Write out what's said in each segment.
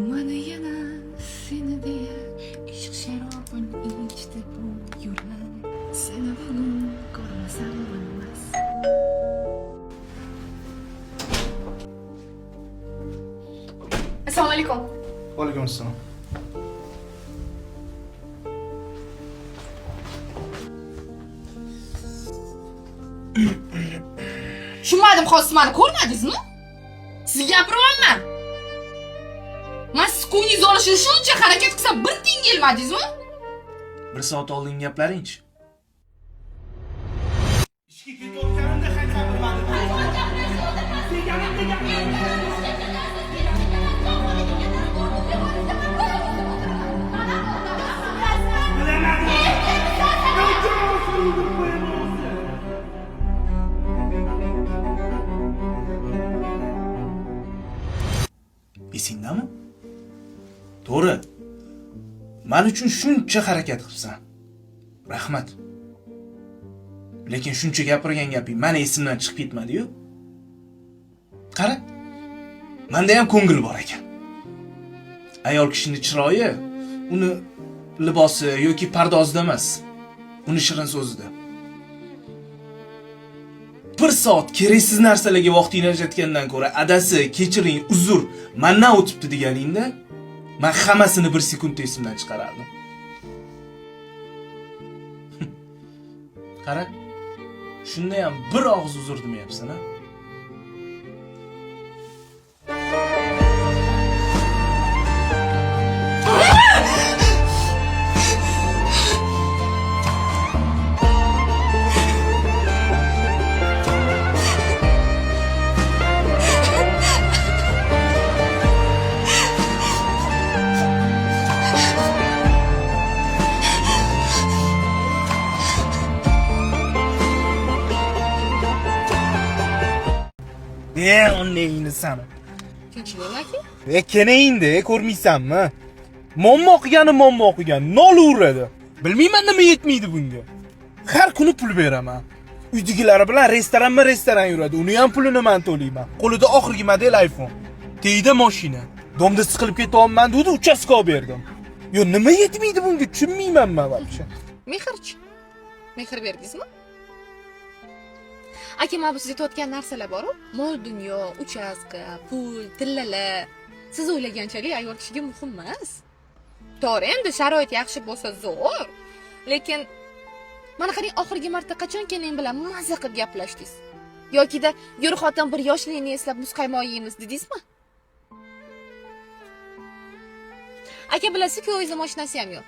Mana yana seni diye ishq sharobini ichdi bu yurak. Seni bugun ko'rmasam bo'lmas. Assalomu alaykum. Va alaykum assalom. Tushunmadim, hozir meni ko'rmadingizmi? Sizga gapiryapman. Men siz ko'nglingiz olishini shuncha harakat qilsam bir tiyin kelmadingizmi? Bir soat oldin gaplaring-chi. Ishga ketayotganimda hech Esingdami? To'g'ri. Men uchun shuncha harakat qilibsan. Rahmat. Lekin shuncha gapirgan gaping meni esimdan chiqib ketmadi-yu. Qara. Menda ham ko'ngil bor ekan. Ayol kishining chiroyi uni libosi yoki pardozida emas, uni shirin so'zida. Bir soat keraksiz narsalarga vaqtingni ajratgandan ko'ra adasi, kechiring, uzr, mendan o'tibdi deganingda, men hammasini bir sekundda esimdan chiqarardim. Qara. Shunda ham bir og'iz uzr demayapsan-a? Onneyini sana. Tinchlikmi aka? Kenayingda ko'rmaysanmi? Mommo o'qigan, nolaveradi. Bilmayman nima yetmaydi bunga. Har kuni pul beraman. Uydagilar bilan restoran yuradi. Uni ham pulini men to'layman. Qo'lida oxirgi model iPhone. Teyda mashina. Domda siqilib ketyapman dedi, uchastka olib berdim. Yo, nima yetmaydi bunga? Tushunmayman men вообще. Mehrchi. Mehr berdingizmi? Aka, men bu siz aytayotgan narsalar bor-ku, mol dunyo, uchastka, pul, tillalar. Siz o'ylaganchalik ayol kishiga muhim emas. To'g'ri, endi sharoit yaxshi bo'lsa zo'r. Lekin mana qarang, oxirgi marta qachon keling bilan mazza qilib gaplashdingiz? Yokida yur xotin bir yoshlikni eslab muzqaymoq yeymiz dedingizmi? Aka, bilasizki, o'zingiz mashinasi ham yo'q.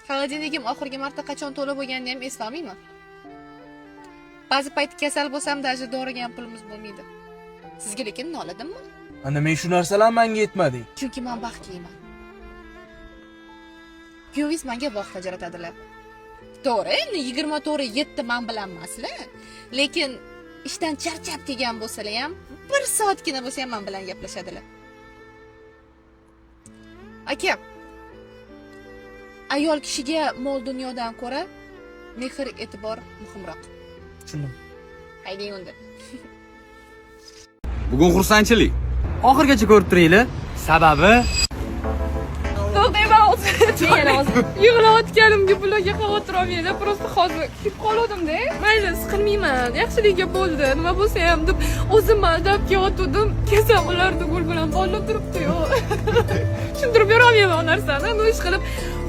Xolodilnigim oxirgi marta qachon to'la bo'lganini ham eslamayman. Ba'zi payt kasal bo'lsam, даже doriga ham pulimiz bo'lmaydi. Sizga lekin noladimmi? Ana men shu narsalar menga yetmadi. Chunki men baxtliman. Kuyovingiz menga vaqt ajratadilar. To'g'ri, endi 24/7 men bilan emaslar. Lekin ishdan charchab kelgan bo'lsalar ham, bir soatgina bo'lsa ham men bilan gaplashadilar. Aka, ayol kishiga mol dunyodan ko'ra mehr, e'tibor muhimroq. Tushundim. Hayding unda. Bugun xursandchilik. Oxirgacha ko'rib turinglar. Sababi to'xtayman hozir. Yig'layotganimga bularga xavotir olmanglar. Prosta hozir kutib qoldim-da. Mayli, siqilmayman. Yaxshiligiga bo'ldi. Nima bo'lsa ham deb o'zim aldab kelayotgandim. Kesam ularni gul bilan bog'lab turibdi-yu. Tushuntirib bera olmayman bu narsani. Nima ish qilib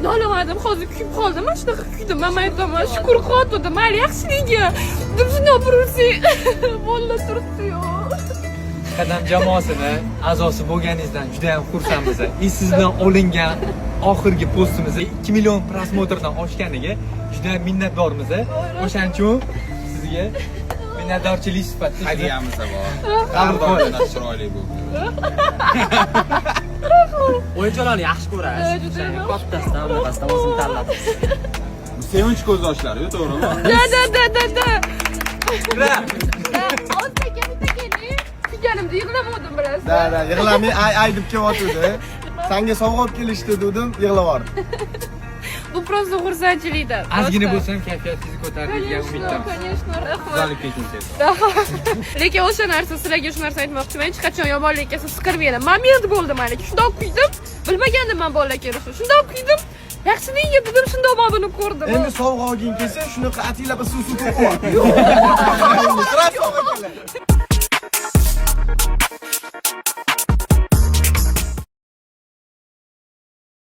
nolamadim, hozir kuyib qoldim. Mana shunaqa kuydim. Men aytaman, shukur qilyotdim. Mayli, yaxshiligiga deb shunday burursiz. Bog'lab turibdi-yu. qadam jamoasini a'zosi bo'lganingizdan juda ham xursandmiz. Siz bilan olingan oxirgi postimiz 2 million prosmotrdan oshganiga juda ham minnatdormiz. O'shaning uchun sizga minnatdorchilik sifatida hadyamiz bor. Qadrdonlar chiroyli bo'ldi. O'yinchoqlarni yaxshi ko'rasiz. Kattasidan, bunaqasidan o'zim tanladim. Sevinch ko'z yoshlari, to'g'rimi? Da. Kuyganimda yig'lamadim biroz. Da, yig'lamay ay deb kelyotdi. Senga sovg'a olib kelishdi dedim, yig'lavordim. bu просто xursandchilikdan. ozgina bo'lsa ham kayfiyatingizni ko'taradi degan umiddaman. Конечно, rahmat. Tuzalib keting tez. Lekin o'sha narsa sizlarga shu narsa aytmoqchiman, hech qachon yomonlikka siz kirmanglar. Moment bo'ldi meniki. Shundoq kuydim. Bilmagandim men bolalar kelishini. Shundoq kuydim. Yaxshi nega dedim, shundoq men buni ko'rdim. Endi sovg'a olgin kelsa, shunaqa atinglar bir suv ko'p.